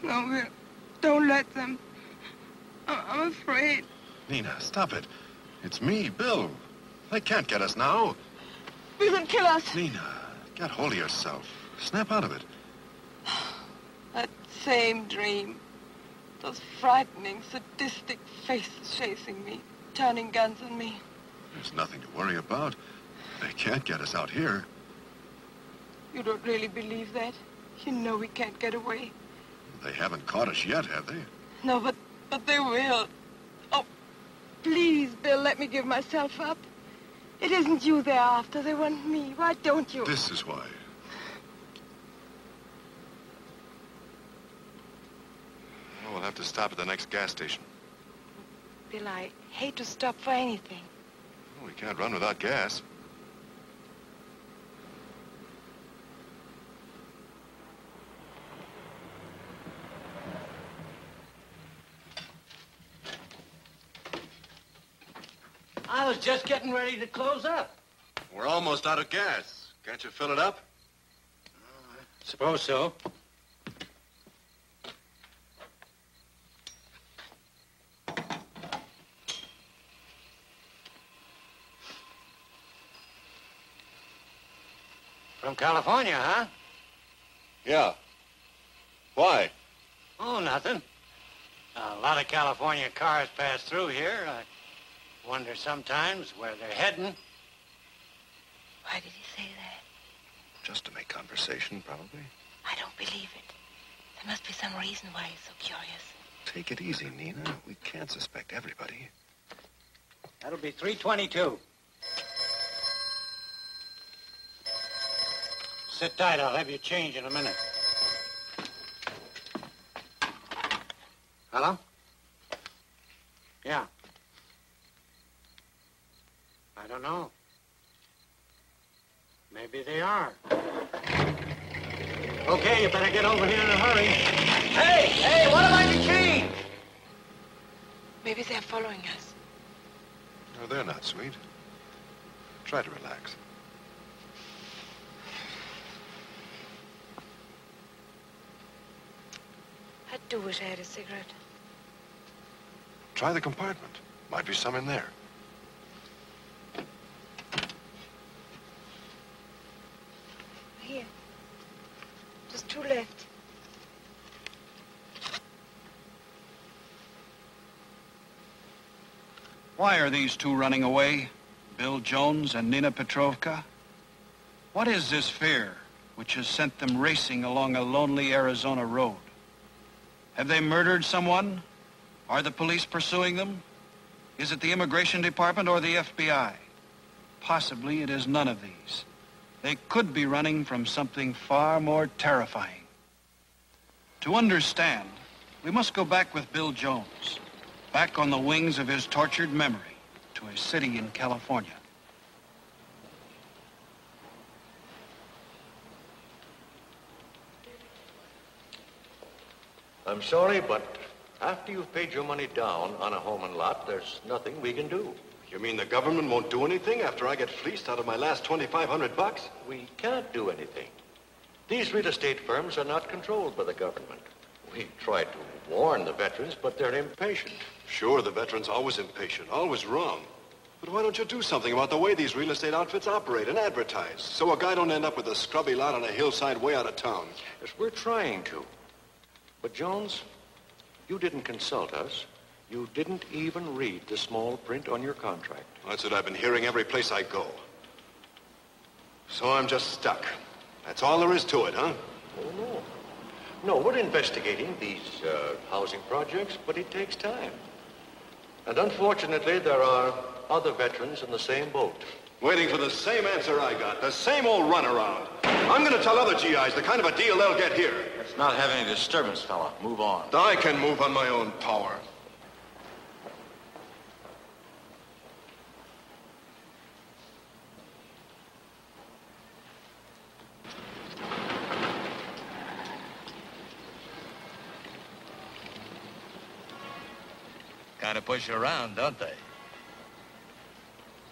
No, Bill. Don't let them. I'm afraid. Nina, stop it. It's me, Bill. They can't get us now. Bill will kill us. Nina, get hold of yourself. Snap out of it. That same dream. Those frightening, sadistic faces chasing me, turning guns on me. There's nothing to worry about. They can't get us out here. You don't really believe that? You know we can't get away. They haven't caught us yet, have they? No, but they will. Oh, please, Bill, let me give myself up. It isn't you they're after. They want me. Why don't you? This is why. Well, we'll have to stop at the next gas station. Bill, I hate to stop for anything. Well, we can't run without gas. I was just getting ready to close up. We're almost out of gas. Can't you fill it up? Suppose so. From California, huh? Yeah. Why? Oh, nothing. A lot of California cars pass through here. I wonder sometimes where they're heading. Why did he say that? Just to make conversation, probably. I don't believe it. There must be some reason why he's so curious. Take it easy, Nina. We can't suspect everybody. That'll be 322. Sit tight. I'll have you change in a minute. Hello? Yeah. I don't know. Maybe they are. Okay, you better get over here in a hurry. Hey, what about the change? Maybe they're following us. No, they're not, sweet. Try to relax. I do wish I had a cigarette. Try the compartment. Might be some in there. Here. Just two left. Why are these two running away? Bill Jones and Nina Petrovka? What is this fear which has sent them racing along a lonely Arizona road? Have they murdered someone? Are the police pursuing them? Is it the Immigration Department or the FBI? Possibly it is none of these. They could be running from something far more terrifying. To understand, we must go back with Bill Jones, back on the wings of his tortured memory, to a city in California. I'm sorry, but after you've paid your money down on a home and lot, there's nothing we can do. You mean the government won't do anything after I get fleeced out of my last $2,500? We can't do anything. These real estate firms are not controlled by the government. We tried to warn the veterans, but they're impatient. Sure, the veteran's always impatient, always wrong. But why don't you do something about the way these real estate outfits operate and advertise, so a guy don't end up with a scrubby lot on a hillside way out of town? Yes, we're trying to. But, Jones, you didn't consult us. You didn't even read the small print on your contract. That's what I've been hearing every place I go. So I'm just stuck. That's all there is to it, huh? Oh, no. No, we're investigating these housing projects, but it takes time. And unfortunately, there are other veterans in the same boat. Waiting for the same answer I got, the same old runaround. I'm going to tell other GIs the kind of a deal they'll get here. Let's not have any disturbance, fella. Move on. I can move on my own power. Kind of push you around, don't they?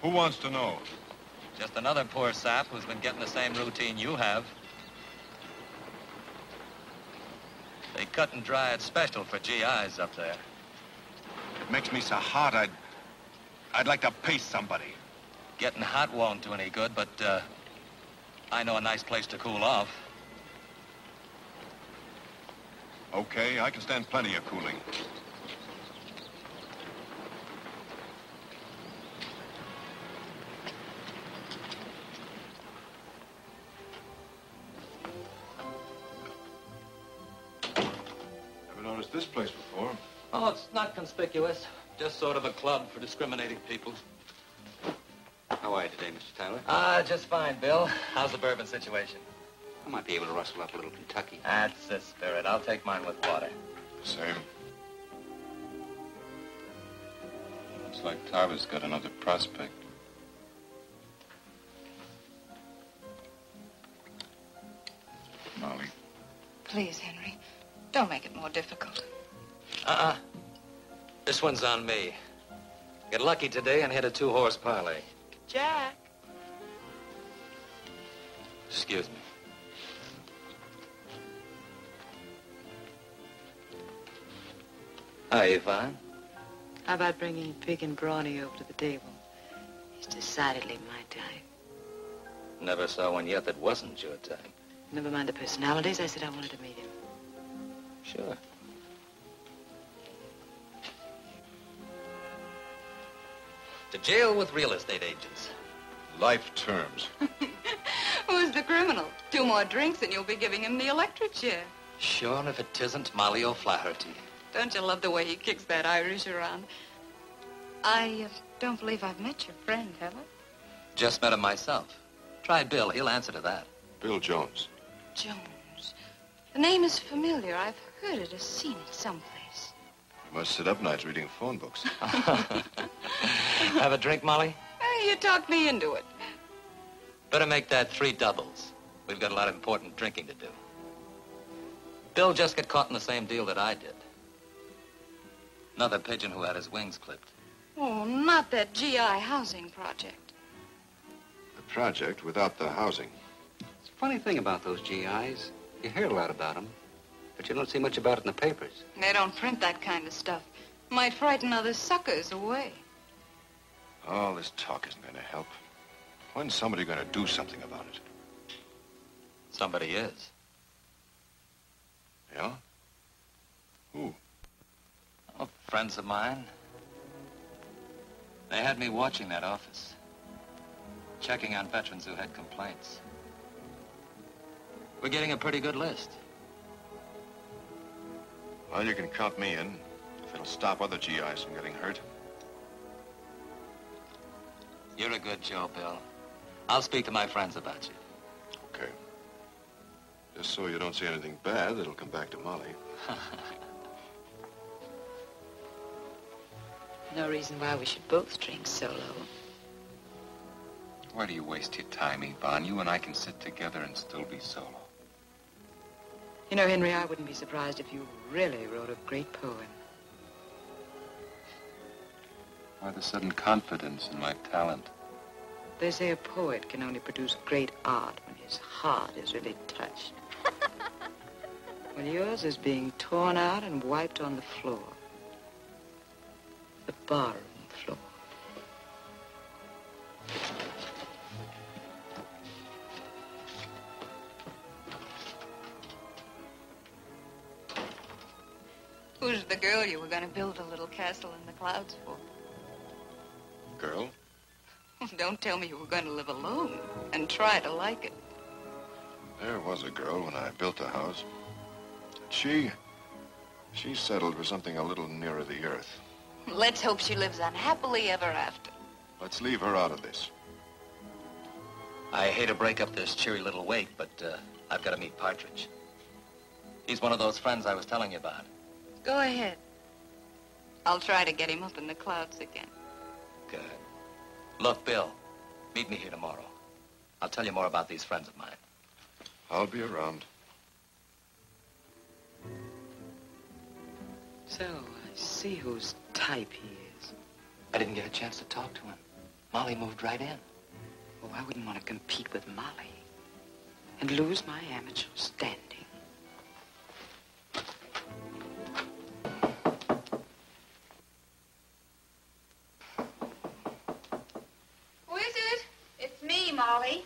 Who wants to know? Just another poor sap who's been getting the same routine you have. They cut and dry. It's special for GIs up there. It makes me so hot, I'd like to paste somebody. Getting hot won't do any good, but I know a nice place to cool off. Okay, I can stand plenty of cooling. Never noticed this place before. Oh, it's not conspicuous. Just sort of a club for discriminating people. How are you today, Mr. Tyler? Just fine, Bill. How's the bourbon situation? I might be able to rustle up a little Kentucky. That's the spirit. I'll take mine with water. Same. Looks like Tyler's got another prospect. Molly. Please, Henry, don't make it more difficult. This one's on me. Get lucky today and hit a 2-horse parlay. Jack. Excuse me. Hi, Yvonne. How about bringing Pig and Brawny over to the table? He's decidedly my type. Never saw one yet that wasn't your type. Never mind the personalities. I said I wanted to meet him. Sure. To jail with real estate agents. Life terms. Who's the criminal? 2 more drinks and you'll be giving him the electric chair. Sure, if it isn't Molly O'Flaherty. Don't you love the way he kicks that Irish around? I don't believe I've met your friend, have I? Just met him myself. Try Bill. He'll answer to that. Bill Jones. Jones. The name is familiar. I've heard it or seen it someplace. You must sit up nights reading phone books. Have a drink, Molly? You talked me into it. Better make that 3 doubles. We've got a lot of important drinking to do. Bill just got caught in the same deal that I did. Another pigeon who had his wings clipped. Oh, not that GI housing project. The project without the housing. It's a funny thing about those GIs. You hear a lot about them, but you don't see much about it in the papers. They don't print that kind of stuff. Might frighten other suckers away. All this talk isn't going to help. When's somebody going to do something about it? Somebody is. Yeah? Who? Oh, friends of mine. They had me watching that office. Checking on veterans who had complaints. We're getting a pretty good list. Well, you can count me in if it'll stop other GIs from getting hurt. You're a good Joe, Bill. I'll speak to my friends about you. Okay. Just so you don't see anything bad that'll come back to Molly. No reason why we should both drink solo. Why do you waste your time, Yvonne? You and I can sit together and still be solo. You know, Henry, I wouldn't be surprised if you really wrote a great poem. Why the sudden confidence in my talent? They say a poet can only produce great art when his heart is really touched. Well, yours is being torn out and wiped on the floor. The barroom floor. Who's the girl you were going to build a little castle in the clouds for? Girl? Don't tell me you were going to live alone and try to like it. There was a girl when I built the house. She settled for something a little nearer the earth. Let's hope she lives unhappily ever after. Let's leave her out of this. I hate to break up this cheery little wake, but I've got to meet Partridge. He's one of those friends I was telling you about. Go ahead. I'll try to get him up in the clouds again. Good. Look, Bill, meet me here tomorrow. I'll tell you more about these friends of mine. I'll be around. So, I see whose type he is. I didn't get a chance to talk to him. Molly moved right in. Oh, I wouldn't want to compete with Molly and lose my amateur standing. Molly.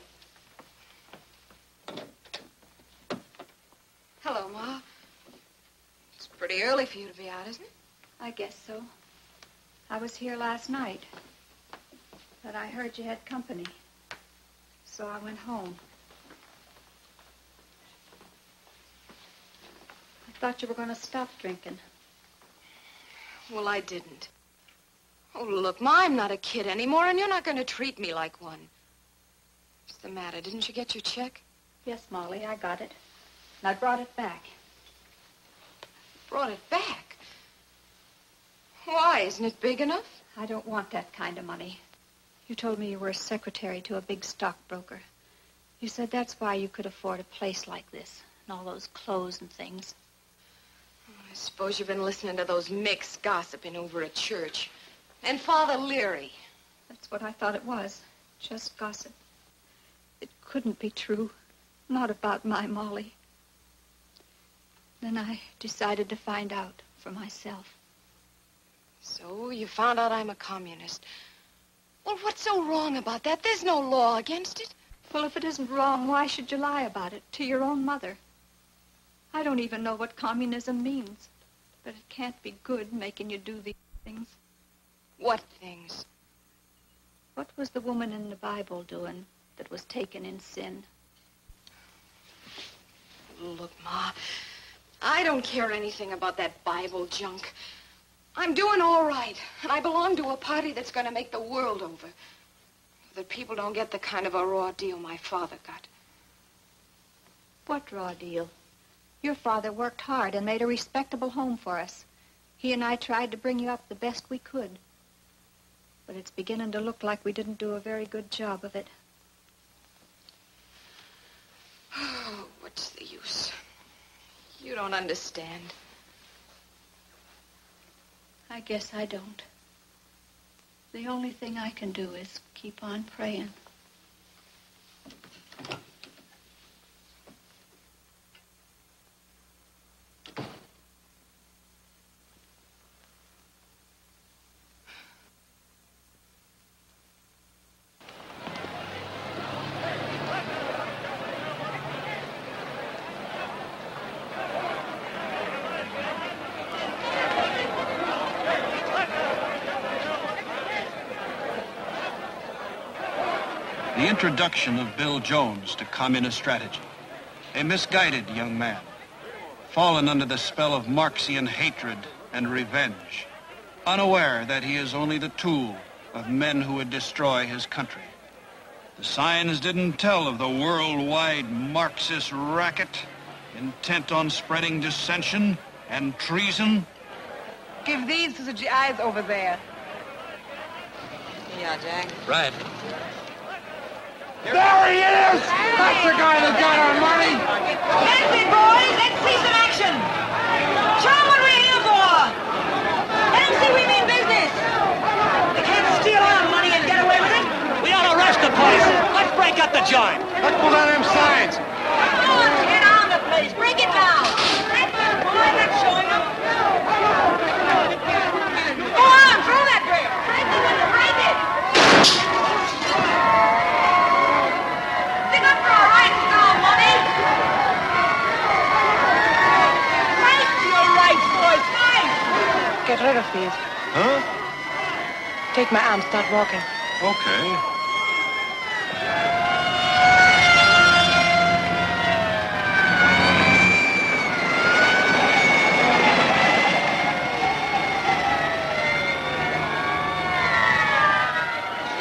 Hello, Ma. It's pretty early for you to be out, isn't it? I guess so. I was here last night, but I heard you had company, so I went home. I thought you were going to stop drinking. Well, I didn't. Oh, look, Ma, I'm not a kid anymore, and you're not going to treat me like one. What's the matter? Didn't you get your check? Yes, Molly, I got it. And I brought it back. Brought it back? Why? Isn't it big enough? I don't want that kind of money. You told me you were a secretary to a big stockbroker. You said that's why you could afford a place like this, and all those clothes and things. I suppose you've been listening to those micks gossiping over at church. And Father Leary. That's what I thought it was. Just gossip. It couldn't be true. Not about my Molly. Then I decided to find out for myself. So you found out I'm a communist. Well, what's so wrong about that? There's no law against it. Well, if it isn't wrong, why should you lie about it to your own mother? I don't even know what communism means. But it can't be good making you do these things. What things? What was the woman in the Bible doing that was taken in sin? Look, Ma, I don't care anything about that Bible junk. I'm doing all right, and I belong to a party that's going to make the world over. That people don't get the kind of a raw deal my father got. What raw deal? Your father worked hard and made a respectable home for us. He and I tried to bring you up the best we could. But it's beginning to look like we didn't do a very good job of it. Oh, what's the use? You don't understand. I guess I don't. The only thing I can do is keep on praying. The introduction of Bill Jones to communist strategy. A misguided young man, fallen under the spell of Marxian hatred and revenge, unaware that he is only the tool of men who would destroy his country. The signs didn't tell of the worldwide Marxist racket intent on spreading dissension and treason. Give these to the GIs over there. Yeah, Jack. Right. There he is! That's the guy that got our money! That's it, boys! Let's see some action! Show 'em what we're here for! Let 'em see we mean business! They can't steal our money and get away with it! We ought to arrest the place! Let's break up the joint! Let's pull down them signs! Come on, get on the place! Break it down! Boy, that's showing them! Go on, throw that brick! Break the window, break it! Stick up for our rights now, money! Fight for your rights, boys, fight! Get rid of these. Huh? Take my arm, start walking. Okay.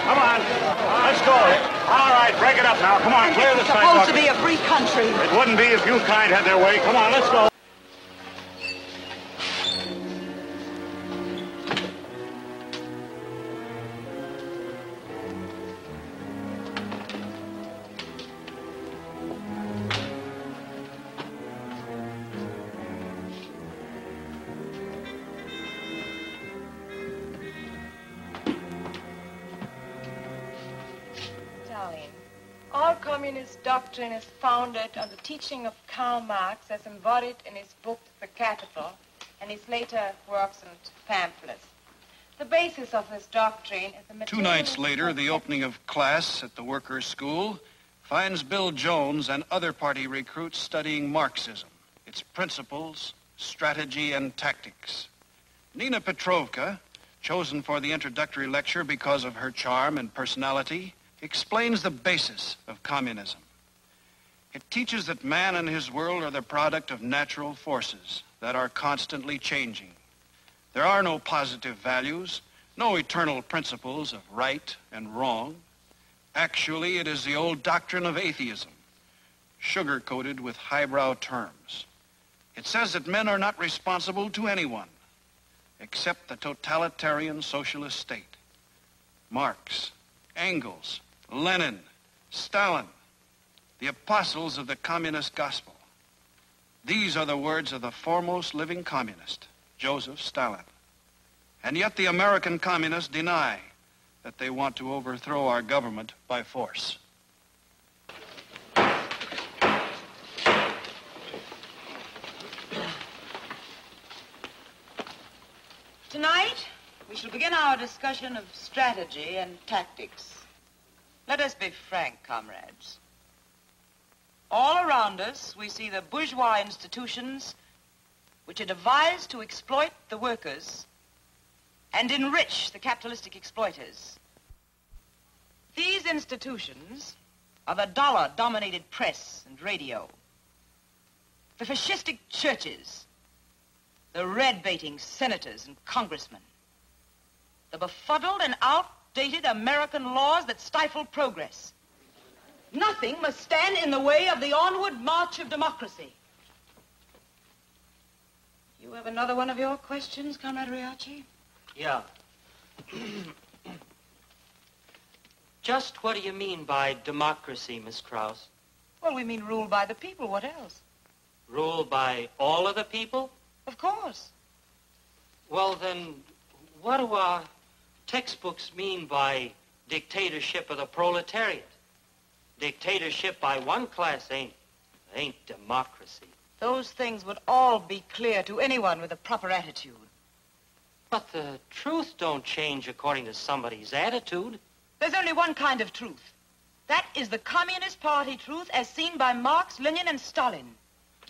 Come on, let's go. All right, break it up now. Come on, clear the sidewalk. Supposed to be a free country. It wouldn't be if you kind had their way. Come on, let's go. Stalin. All communist doctrine is founded on the teaching of Karl Marx as embodied in his book, The Capital, and his later works and pamphlets. The basis of this doctrine is the Two nights later, the opening of class at the workers' school finds Bill Jones and other party recruits studying Marxism, its principles, strategy, and tactics. Nina Petrovka, chosen for the introductory lecture because of her charm and personality, explains the basis of communism. It teaches that man and his world are the product of natural forces that are constantly changing. There are no positive values, no eternal principles of right and wrong. Actually, it is the old doctrine of atheism, sugar-coated with highbrow terms. It says that men are not responsible to anyone except the totalitarian socialist state. Marx, Engels, Lenin, Stalin, the apostles of the communist gospel. These are the words of the foremost living communist, Joseph Stalin. And yet the American communists deny that they want to overthrow our government by force. Tonight, we shall begin our discussion of strategy and tactics. Let us be frank, comrades. All around us, we see the bourgeois institutions which are devised to exploit the workers and enrich the capitalistic exploiters. These institutions are the dollar-dominated press and radio, the fascistic churches, the red-baiting senators and congressmen, the befuddled and outdated American laws that stifle progress. Nothing must stand in the way of the onward march of democracy. You have another one of your questions, Comrade Riachi? Yeah. Just what do you mean by democracy, Miss Krause? Well, we mean rule by the people. What else? Rule by all of the people? Of course. Well, then, what do our textbooks mean by dictatorship of the proletariat? Dictatorship by one class ain't democracy. Those things would all be clear to anyone with a proper attitude. But the truth don't change according to somebody's attitude. There's only one kind of truth. That is the Communist Party truth as seen by Marx, Lenin, and Stalin.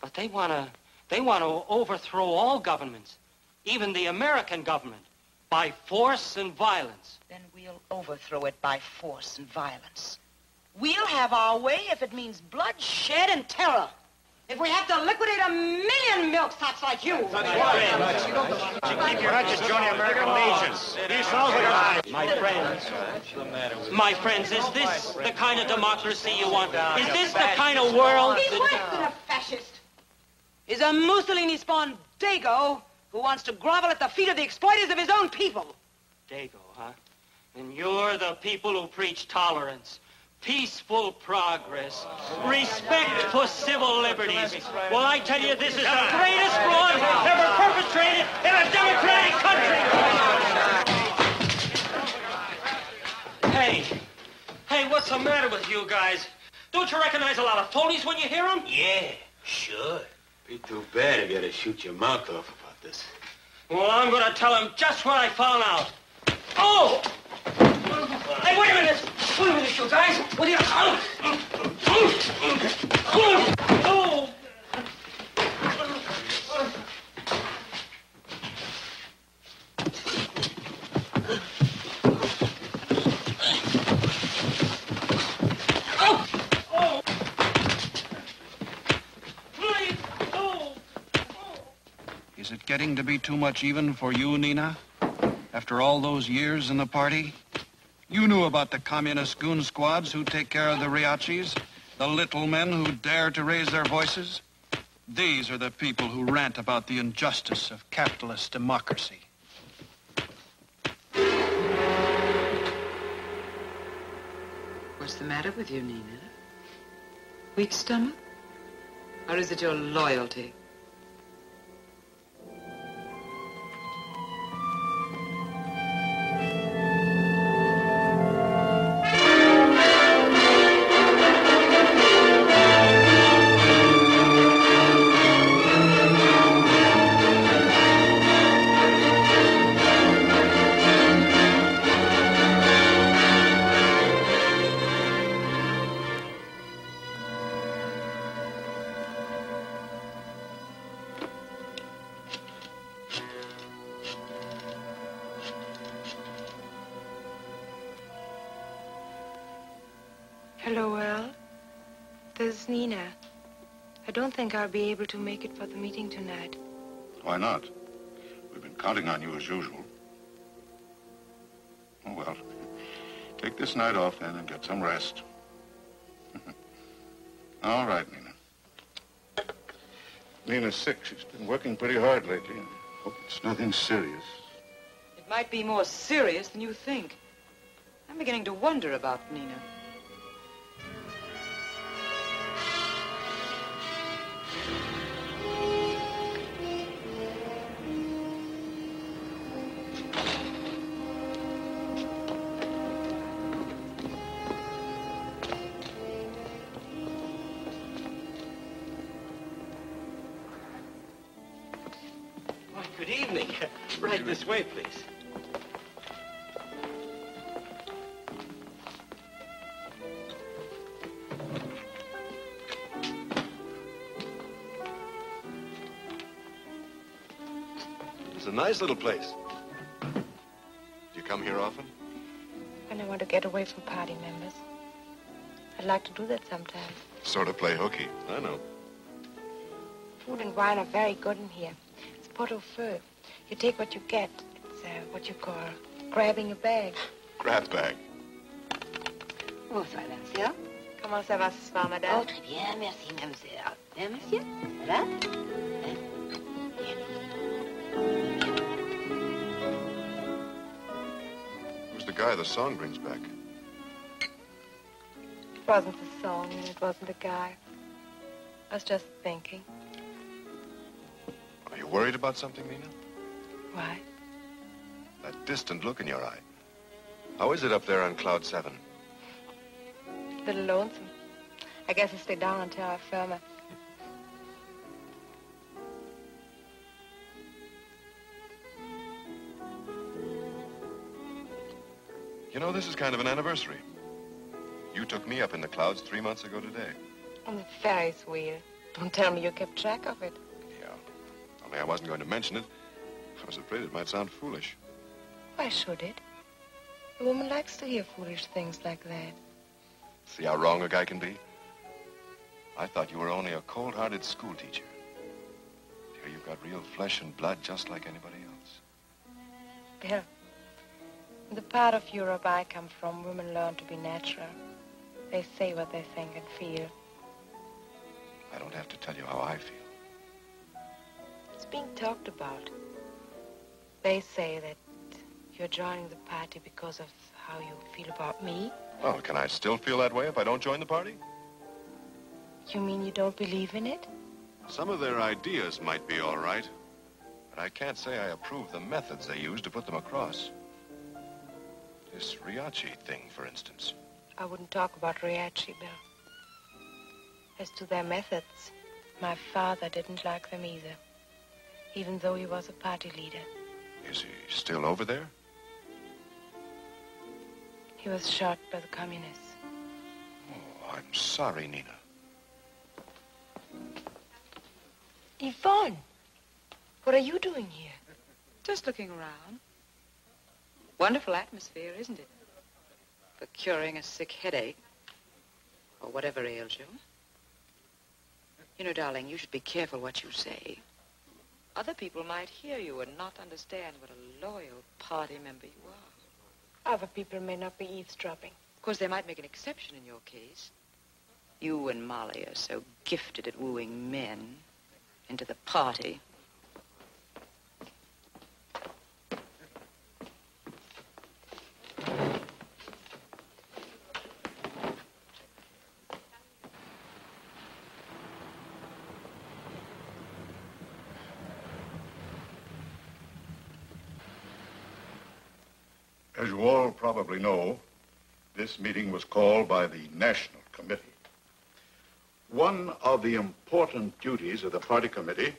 But they want to overthrow all governments, even the American government, by force and violence. Then we'll overthrow it by force and violence. We'll have our way if it means bloodshed and terror. If we have to liquidate 1,000,000 milk sops like you. Keep your head, you join the American Legion. He sounds like a... My friends, is this the kind of democracy you want? Is this the kind of world? He's worse than a fascist. He's a Mussolini-spawned Dago who wants to grovel at the feet of the exploiters of his own people. Dago, huh? And you're the people who preach tolerance, peaceful progress, respect for civil liberties. Well, I tell you, this is the greatest fraud ever perpetrated in a democratic country. Hey, what's the matter with you guys? Don't you recognize a lot of phonies when you hear them? Yeah, sure. Be too bad if you had to shoot your mouth off about this. Well, I'm going to tell him just what I found out. Oh! Hey, wait a minute, you guys. What are you... Oh! Is it getting to be too much even for you, Nina? After all those years in the party? You knew about the communist goon squads who take care of the Riachis, the little men who dare to raise their voices. These are the people who rant about the injustice of capitalist democracy. What's the matter with you, Nina? Weak stomach? Or is it your loyalty? Hello, Earl. This is Nina. I don't think I'll be able to make it for the meeting tonight. Why not? We've been counting on you as usual. Oh, well, take this night off then and get some rest. All right, Nina. Nina's sick. She's been working pretty hard lately. I hope it's nothing serious. It might be more serious than you think. I'm beginning to wonder about Nina. Good evening. Right this way, please. It's a nice little place. Do you come here often? When I want to get away from party members. I'd like to do that sometimes. Sort of play hooky. I know. Food and wine are very good in here. It's pot au feu. You take what you get. It's what you call grabbing a bag. Grab bag. Bonsoir, monsieur. Comment ça va ce soir, madame? Oh, très bien, merci, mademoiselle. Hein, monsieur? Ça va? Hein? Who's the guy the song brings back? It wasn't the song, and it wasn't the guy. I was just thinking. Are you worried about something, Nina? Why? That distant look in your eye. How is it up there on Cloud 7? A little lonesome. I guess I'll stay down on terra firma. You know, this is kind of an anniversary. You took me up in the clouds 3 months ago today. On the Ferris wheel. Don't tell me you kept track of it. Yeah. Only I wasn't going to mention it. I was afraid it might sound foolish. Why should it? A woman likes to hear foolish things like that. See how wrong a guy can be? I thought you were only a cold-hearted schoolteacher. Here you've got real flesh and blood just like anybody else. Bill, in the part of Europe I come from, women learn to be natural. They say what they think and feel. I don't have to tell you how I feel. It's being talked about. They say that you're joining the party because of how you feel about me. Well, can I still feel that way if I don't join the party? You mean you don't believe in it? Some of their ideas might be all right, but I can't say I approve the methods they use to put them across. This Riachi thing, for instance. I wouldn't talk about Riachi, Bill. As to their methods, my father didn't like them either, even though he was a party leader. Is he still over there? He was shot by the communists. Oh, I'm sorry, Nina. Yvonne, what are you doing here? Just looking around. Wonderful atmosphere, isn't it? For curing a sick headache. Or whatever ails you. You know, darling, you should be careful what you say. Other people might hear you and not understand what a loyal party member you are. Other people may not be eavesdropping. Of course, they might make an exception in your case. You and Molly are so gifted at wooing men into the party. As you all probably know, this meeting was called by the National Committee. One of the important duties of the party committee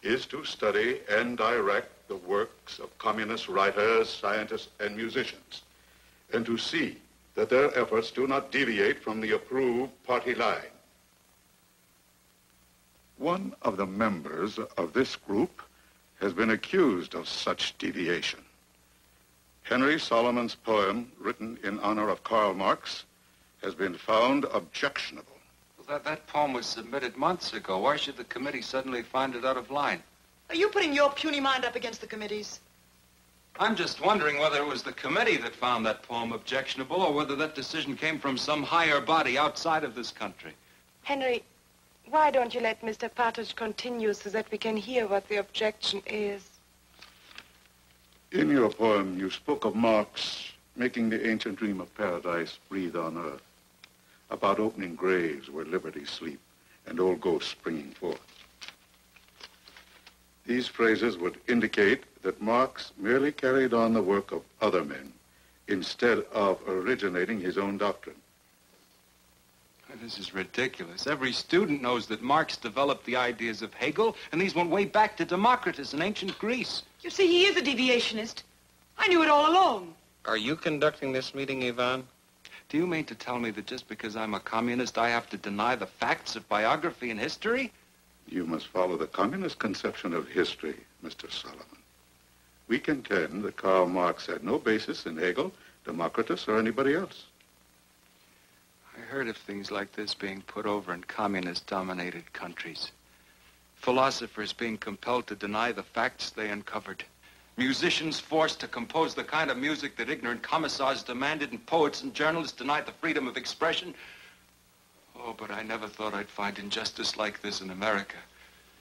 is to study and direct the works of communist writers, scientists, and musicians, and to see that their efforts do not deviate from the approved party line. One of the members of this group has been accused of such deviation. Henry Solomon's poem, written in honor of Karl Marx, has been found objectionable. Well, that poem was submitted months ago. Why should the committee suddenly find it out of line? Are you putting your puny mind up against the committee's? I'm just wondering whether it was the committee that found that poem objectionable or whether that decision came from some higher body outside of this country. Henry, why don't you let Mr. Partridge continue so that we can hear what the objection is? In your poem, you spoke of Marx making the ancient dream of paradise breathe on earth, about opening graves where liberty sleep and old ghosts springing forth. These phrases would indicate that Marx merely carried on the work of other men instead of originating his own doctrine. This is ridiculous. Every student knows that Marx developed the ideas of Hegel, and these went way back to Democritus in ancient Greece. You see, he is a deviationist. I knew it all along. Are you conducting this meeting, Ivan? Do you mean to tell me that just because I'm a communist, I have to deny the facts of biography and history? You must follow the communist conception of history, Mr. Solomon. We contend that Karl Marx had no basis in Hegel, Democritus, or anybody else. I heard of things like this being put over in communist-dominated countries. Philosophers being compelled to deny the facts they uncovered. Musicians forced to compose the kind of music that ignorant commissars demanded, and poets and journalists denied the freedom of expression. Oh, but I never thought I'd find injustice like this in America.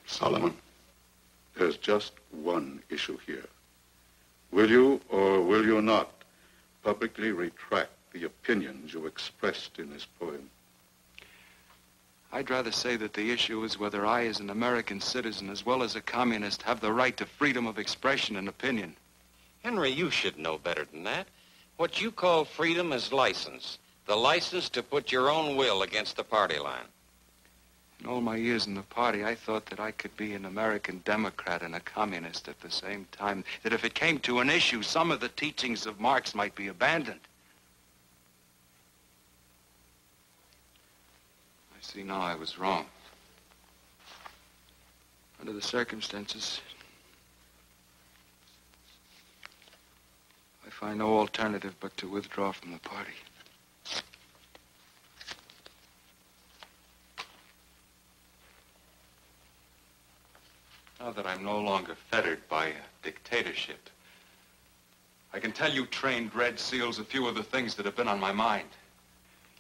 Solomon, there's just one issue here. Will you or will you not publicly retract the opinions you expressed in this poem? I'd rather say that the issue is whether I, as an American citizen, as well as a communist, have the right to freedom of expression and opinion. Henry, you should know better than that. What you call freedom is license. The license to put your own will against the party line. In all my years in the party, I thought that I could be an American Democrat and a communist at the same time. That if it came to an issue, some of the teachings of Marx might be abandoned. I see now I was wrong. Under the circumstances, I find no alternative but to withdraw from the party. Now that I'm no longer fettered by a dictatorship, I can tell you trained Red SEALs a few of the things that have been on my mind.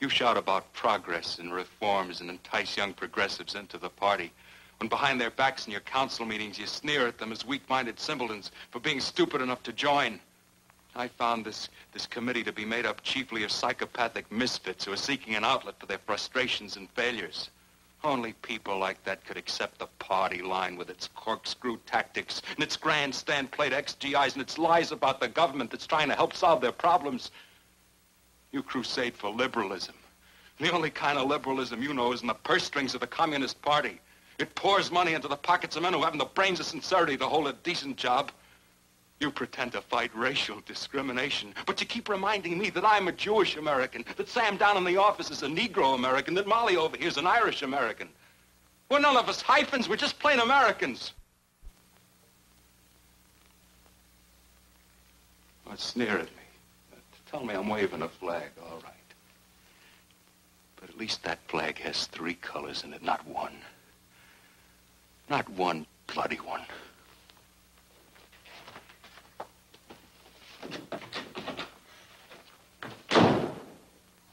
You shout about progress and reforms and entice young progressives into the party, when behind their backs in your council meetings you sneer at them as weak-minded simpletons for being stupid enough to join. I found this committee to be made up chiefly of psychopathic misfits who are seeking an outlet for their frustrations and failures. Only people like that could accept the party line with its corkscrew tactics and its grandstand plate XGIs and its lies about the government that's trying to help solve their problems. You crusade for liberalism. The only kind of liberalism you know is in the purse strings of the Communist Party. It pours money into the pockets of men who haven't the brains or sincerity to hold a decent job. You pretend to fight racial discrimination, but you keep reminding me that I'm a Jewish American, that Sam down in the office is a Negro American, that Molly over here is an Irish American. We're none of us hyphens, we're just plain Americans. Don't sneer at me. Tell me I'm waving a flag, all right. But at least that flag has 3 colors in it, not one. Not one bloody one.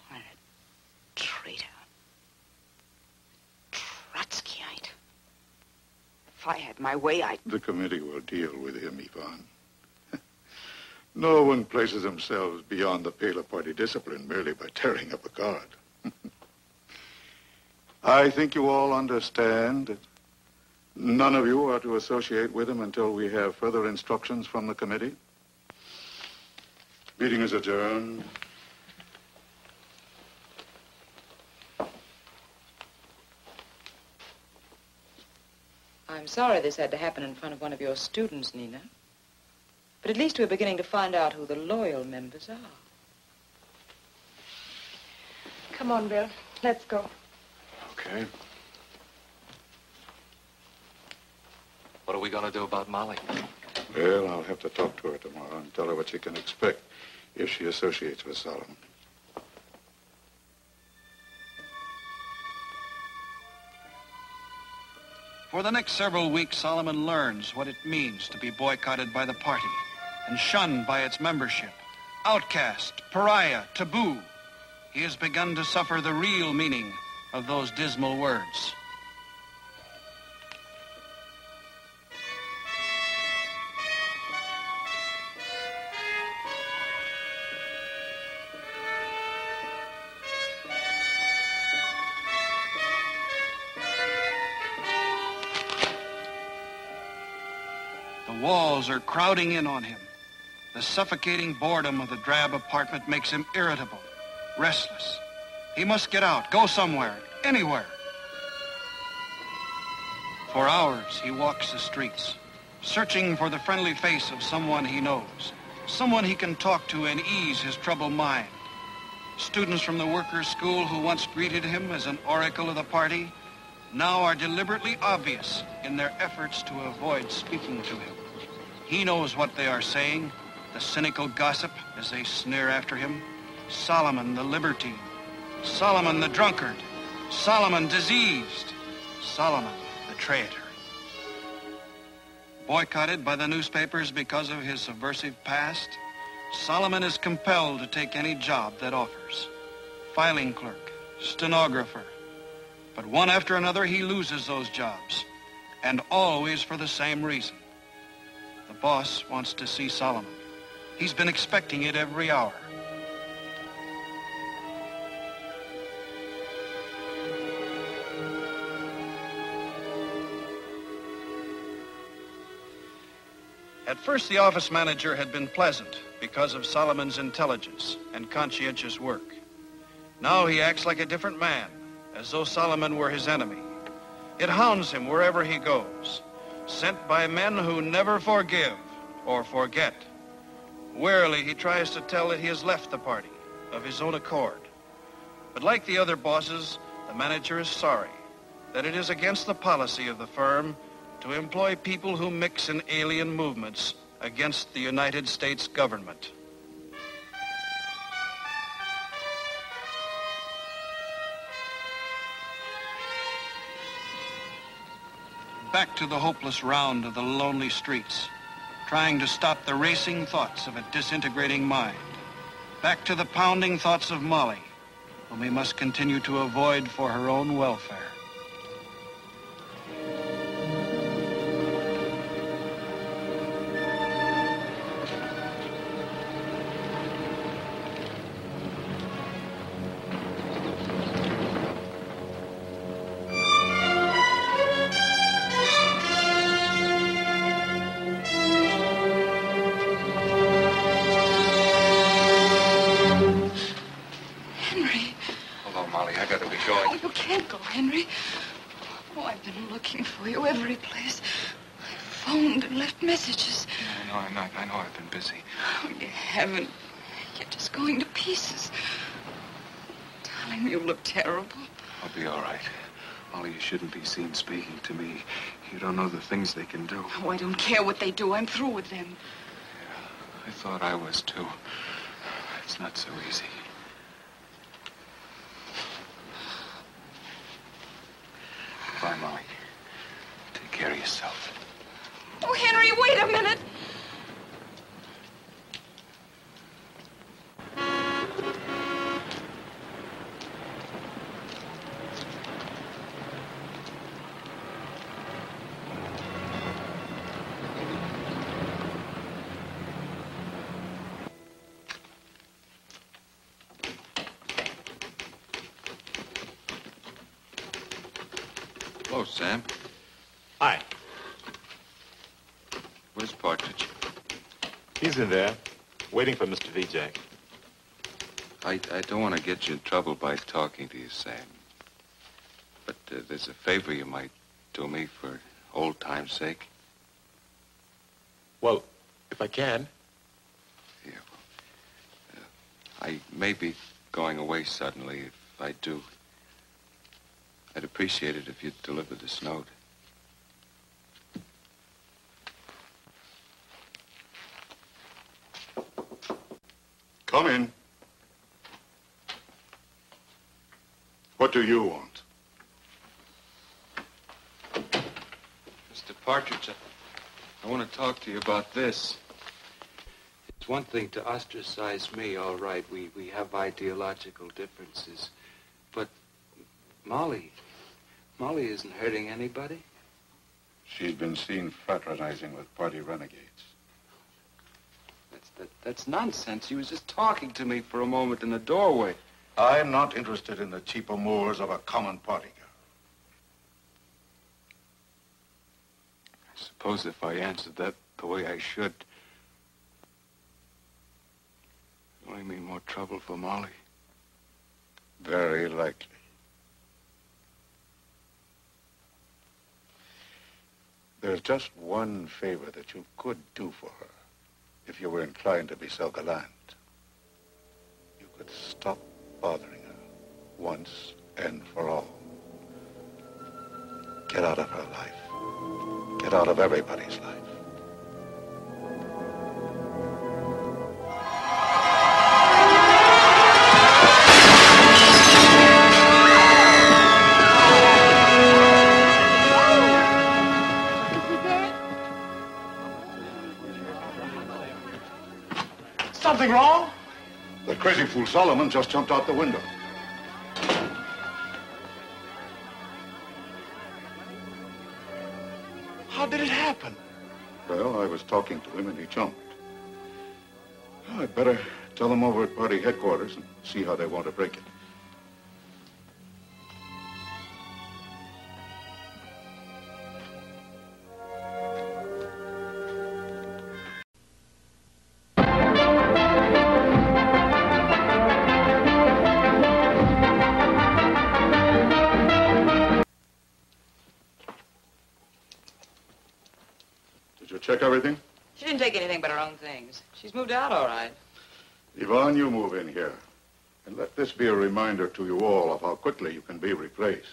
What a traitor. Trotskyite. If I had my way, I'd... The committee will deal with him, Ivan. No one places themselves beyond the pale of party discipline merely by tearing up a card. I think you all understand that none of you are to associate with him until we have further instructions from the committee. Meeting is adjourned. I'm sorry this had to happen in front of one of your students, Nina. But at least we're beginning to find out who the loyal members are. Come on, Bill. Let's go. Okay. What are we going to do about Molly? Well, I'll have to talk to her tomorrow and tell her what she can expect if she associates with Solomon. For the next several weeks, Solomon learns what it means to be boycotted by the party and shunned by its membership. Outcast, pariah, taboo. He has begun to suffer the real meaning of those dismal words. The walls are crowding in on him. The suffocating boredom of the drab apartment makes him irritable, restless. He must get out, go somewhere, anywhere. For hours, he walks the streets, searching for the friendly face of someone he knows, someone he can talk to and ease his troubled mind. Students from the workers' school who once greeted him as an oracle of the party now are deliberately obvious in their efforts to avoid speaking to him. He knows what they are saying, the cynical gossip as they sneer after him. Solomon the libertine, Solomon the drunkard, Solomon diseased, Solomon the traitor. Boycotted by the newspapers because of his subversive past, Solomon is compelled to take any job that offers. Filing clerk, stenographer. But one after another, he loses those jobs, and always for the same reason. The boss wants to see Solomon. He's been expecting it every hour. At first, the office manager had been pleasant because of Solomon's intelligence and conscientious work. Now he acts like a different man, as though Solomon were his enemy. It hounds him wherever he goes, sent by men who never forgive or forget. Wearily, he tries to tell that he has left the party of his own accord. But like the other bosses, the manager is sorry that it is against the policy of the firm to employ people who mix in alien movements against the United States government. Back to the hopeless round of the lonely streets, trying to stop the racing thoughts of a disintegrating mind. Back to the pounding thoughts of Molly, whom he must continue to avoid for her own welfare. Henry. Oh, I've been looking for you every place. I phoned and left messages. I know I've been busy. Oh, you haven't. You're just going to pieces. Darling, you look terrible. I'll be all right. Molly, you shouldn't be seen speaking to me. You don't know the things they can do. Oh, I don't care what they do. I'm through with them. Yeah, I thought I was, too. It's not so easy. Goodbye, Molly. Take care of yourself. Oh, Henry, wait a minute. Hello, Sam. Hi. Where's Partridge? He's in there, waiting for Mr. Vijay. I don't want to get you in trouble by talking to you, Sam. But there's a favor you might do me for old time's sake. Well, if I can. Yeah, well, I may be going away suddenly. If I do, I'd appreciate it if you'd deliver this note. Come in. What do you want? Partridge, I want to talk to you about this. It's one thing to ostracize me, all right. We have ideological differences. But Molly isn't hurting anybody. She's been seen fraternizing with party renegades. That's nonsense. She was just talking to me for a moment in the doorway. I'm not interested in the cheap amours of a common party girl. I suppose if I answered that the way I should, it only mean more trouble for Molly. Very likely. There's just one favor that you could do for her, if you were inclined to be so gallant. You could stop bothering her once and for all. Get out of her life. Get out of everybody's life. Something wrong? The crazy fool Solomon just jumped out the window. How did it happen? Well, I was talking to him and he jumped. Well, I'd better tell them over at party headquarters and see how they want to break it. Did you check everything? She didn't take anything but her own things. She's moved out all right. Yvonne, you move in here. And let this be a reminder to you all of how quickly you can be replaced.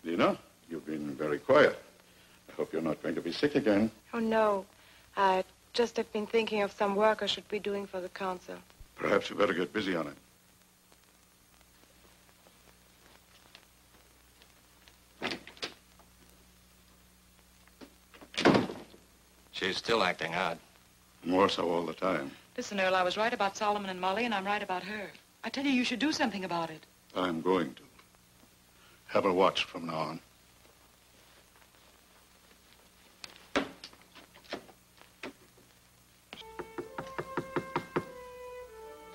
Nina, you've been very quiet. I hope you're not going to be sick again. Oh, no. I just have been thinking of some work I should be doing for the council. Perhaps you better get busy on it. She's still acting odd. More so all the time. Listen, Earl, I was right about Solomon and Molly, and I'm right about her. I tell you should do something about it. I'm going to. Have her watched from now on.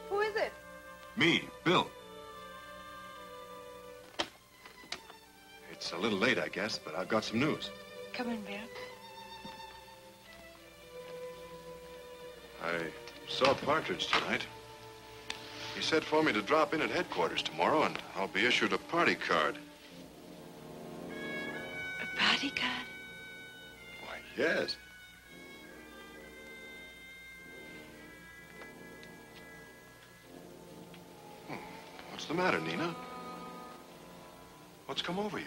Who is it? Me, Bill. It's a little late, I guess, but I've got some news. Come in, Bill. I saw Partridge tonight. He said for me to drop in at headquarters tomorrow, and I'll be issued a party card. A party card? Why, yes. What's the matter, Nina? What's come over you?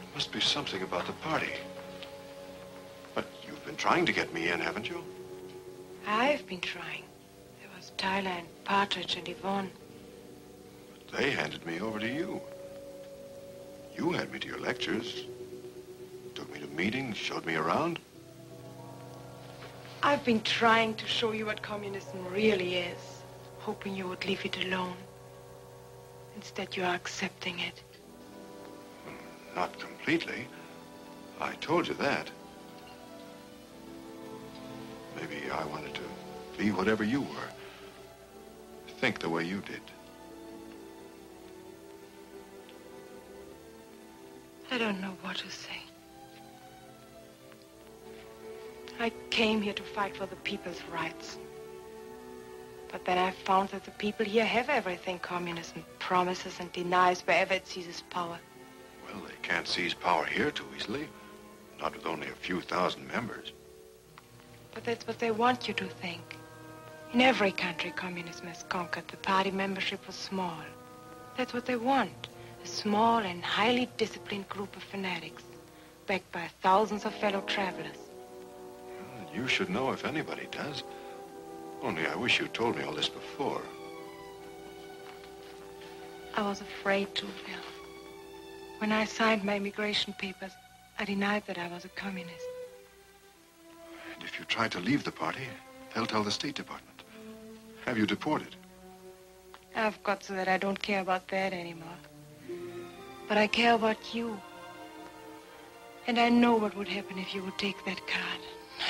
It must be something about the party. But you've been trying to get me in, haven't you? I've been trying. There was Tyler and Partridge and Yvonne. But they handed me over to you. You had me to your lectures, took me to meetings, showed me around. I've been trying to show you what communism really is, hoping you would leave it alone. Instead, you are accepting it. Not completely. I told you that. Maybe I wanted to be whatever you were. Think the way you did. I don't know what to say. I came here to fight for the people's rights. But then I found that the people here have everything communism promises and denies wherever it seizes power. Well, they can't seize power here too easily. Not with only a few thousand members. But that's what they want you to think. In every country communism has conquered, the party membership was small. That's what they want. A small and highly disciplined group of fanatics, backed by thousands of fellow travelers. Well, you should know if anybody does. Only I wish you told me all this before. I was afraid to, Bill. When I signed my immigration papers, I denied that I was a communist. And if you try to leave the party, they'll tell the State Department. Have you deported? I've got so that I don't care about that anymore. But I care about you. And I know what would happen if you would take that card.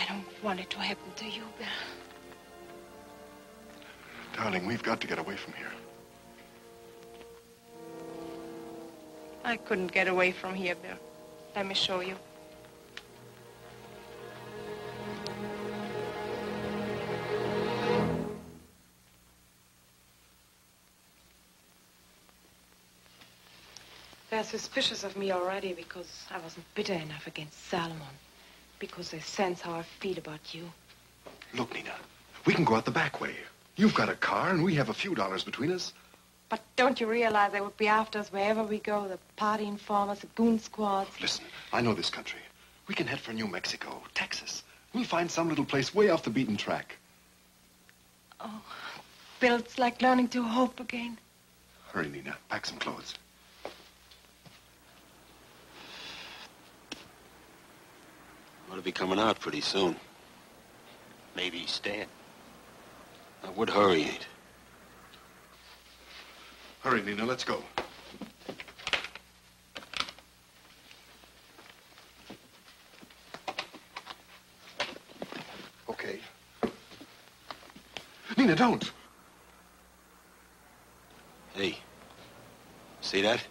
I don't want it to happen to you, Bill. Darling, we've got to get away from here. I couldn't get away from here, Bill. Let me show you. They're suspicious of me already because I wasn't bitter enough against Salomon. Because they sense how I feel about you. Look, Nina, we can go out the back way. You've got a car, and we have a few dollars between us. But don't you realize they would be after us wherever we go? The party informers, the goon squads. Listen, I know this country. We can head for New Mexico, Texas. We'll find some little place way off the beaten track. Oh, Bill, it's like learning to hope again. Hurry, Nina. Pack some clothes. Ought to be coming out pretty soon. Maybe he's staying. Now, what hurry ain't? Hurry, Nina. Let's go. Okay. Nina, don't. Hey, see that?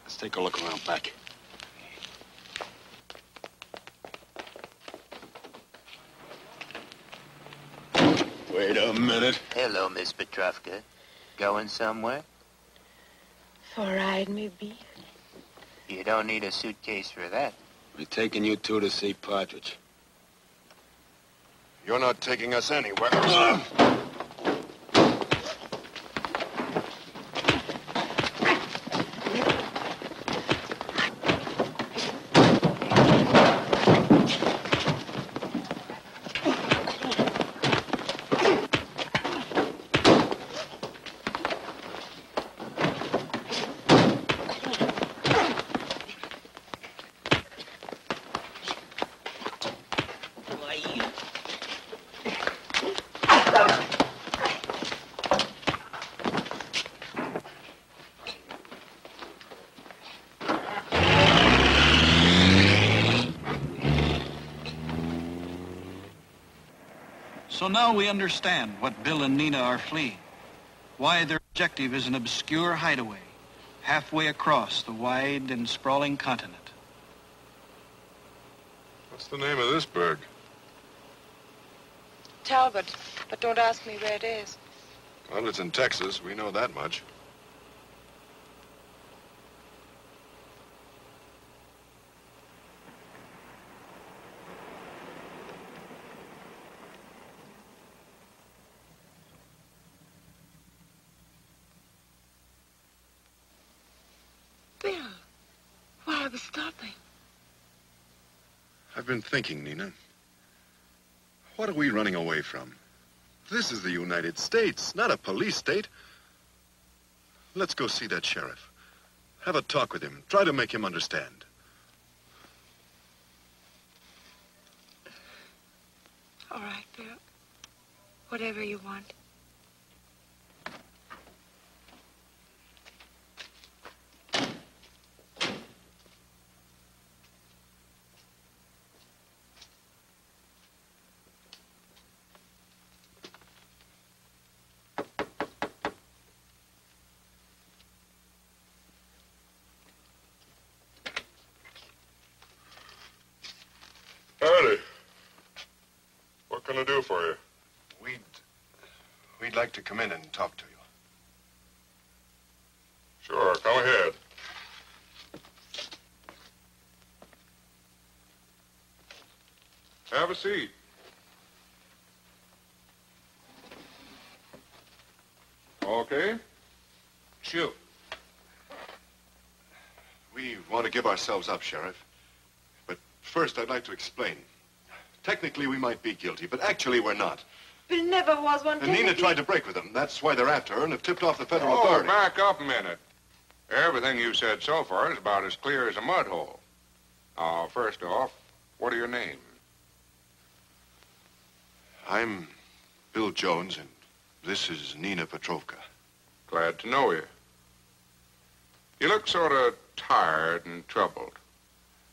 Let's take a look around back. Wait a minute. Hello, Miss Petrovka. Going somewhere? For a ride, maybe. You don't need a suitcase for that. We're taking you two to see Partridge. You're not taking us anywhere. So now we understand what Bill and Nina are fleeing. Why their objective is an obscure hideaway halfway across the wide and sprawling continent. What's the name of this burg? Talbot, but don't ask me where it is. Well, it's in Texas. We know that much. Bill, why are we stopping? I've been thinking, Nina. What are we running away from? This is the United States, not a police state. Let's go see that sheriff. Have a talk with him. Try to make him understand. All right, Bill. Whatever you want. Howdy. What can I do for you? We'd like to come in and talk to you. Sure, come ahead. Have a seat. Okay. Shoot. We want to give ourselves up, Sheriff. But first, I'd like to explain. Technically, we might be guilty, but actually we're not. Bill never was one. And Nina tried to break with them. That's why they're after her and have tipped off the federal Oh, authorities. back up a minute. Everything you said so far is about as clear as a mud hole. Now, first off, what are your names? I'm Bill Jones, and this is Nina Petrovka. Glad to know you. You look sort of tired and troubled.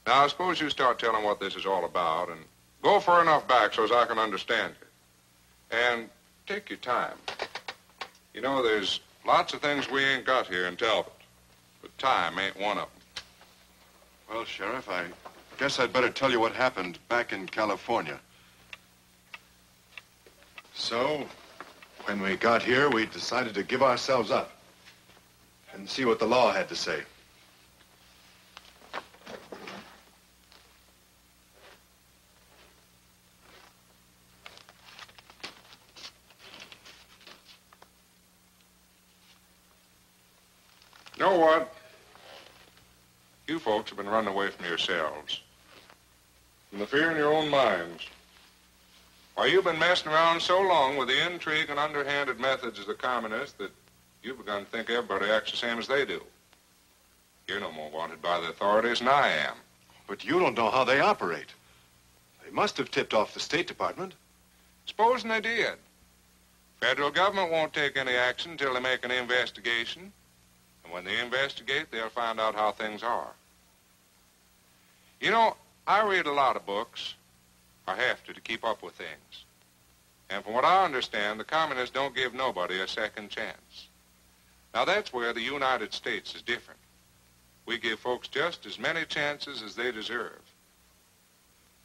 Now, suppose you start telling what this is all about, and go far enough back so as I can understand you. And take your time. You know, there's lots of things we ain't got here in Talbot, but time ain't one of them. Well, Sheriff, I guess I'd better tell you what happened back in California. So, when we got here, we decided to give ourselves up and see what the law had to say. You know what? You folks have been running away from yourselves. From the fear in your own minds. Why, you've been messing around so long with the intrigue and underhanded methods of the communists that you've begun to think everybody acts the same as they do. You're no more wanted by the authorities than I am. But you don't know how they operate. They must have tipped off the State Department. Supposing they did. Federal government won't take any action until they make an investigation. And when they investigate, they'll find out how things are. You know, I read a lot of books. I have to keep up with things. And from what I understand, the communists don't give nobody a second chance. Now, that's where the United States is different. We give folks just as many chances as they deserve.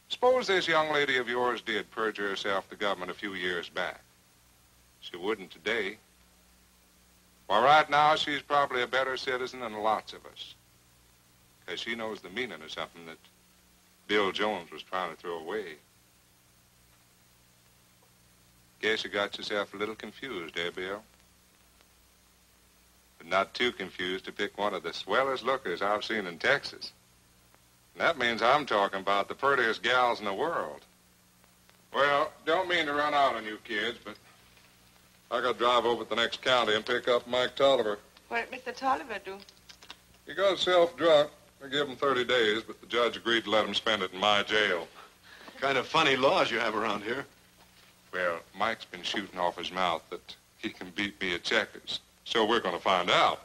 Suppose this young lady of yours did perjure herself to government a few years back. She wouldn't today. Why, right now, she's probably a better citizen than lots of us. Because she knows the meaning of something that Bill Jones was trying to throw away. Guess you got yourself a little confused, eh, Bill? But not too confused to pick one of the swellest lookers I've seen in Texas. And that means I'm talking about the prettiest gals in the world. Well, don't mean to run out on you kids, but I got to drive over to the next county and pick up Mike Tolliver. What did Mr. Tolliver do? He got himself drunk. I gave him 30 days, but the judge agreed to let him spend it in my jail. Kind of funny laws you have around here. Well, Mike's been shooting off his mouth that he can beat me at checkers. So we're going to find out.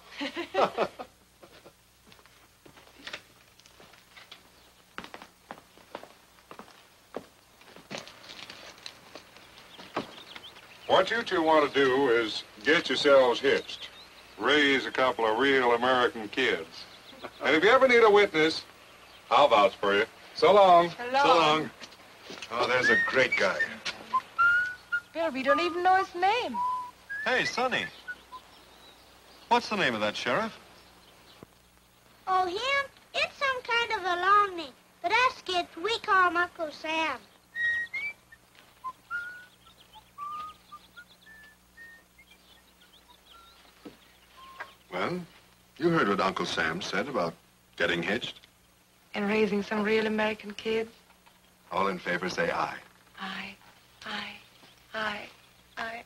What you two want to do is get yourselves hitched. Raise a couple of real American kids. And if you ever need a witness, I'll vouch for you. So long. So long. Oh, there's a great guy. Bill, we don't even know his name. Hey, Sonny. What's the name of that sheriff? Oh, him? It's some kind of a long name. But us kids, we call him Uncle Sam. Well, you heard what Uncle Sam said about getting hitched. And raising some real American kids. All in favor say aye. Aye, aye, aye, aye.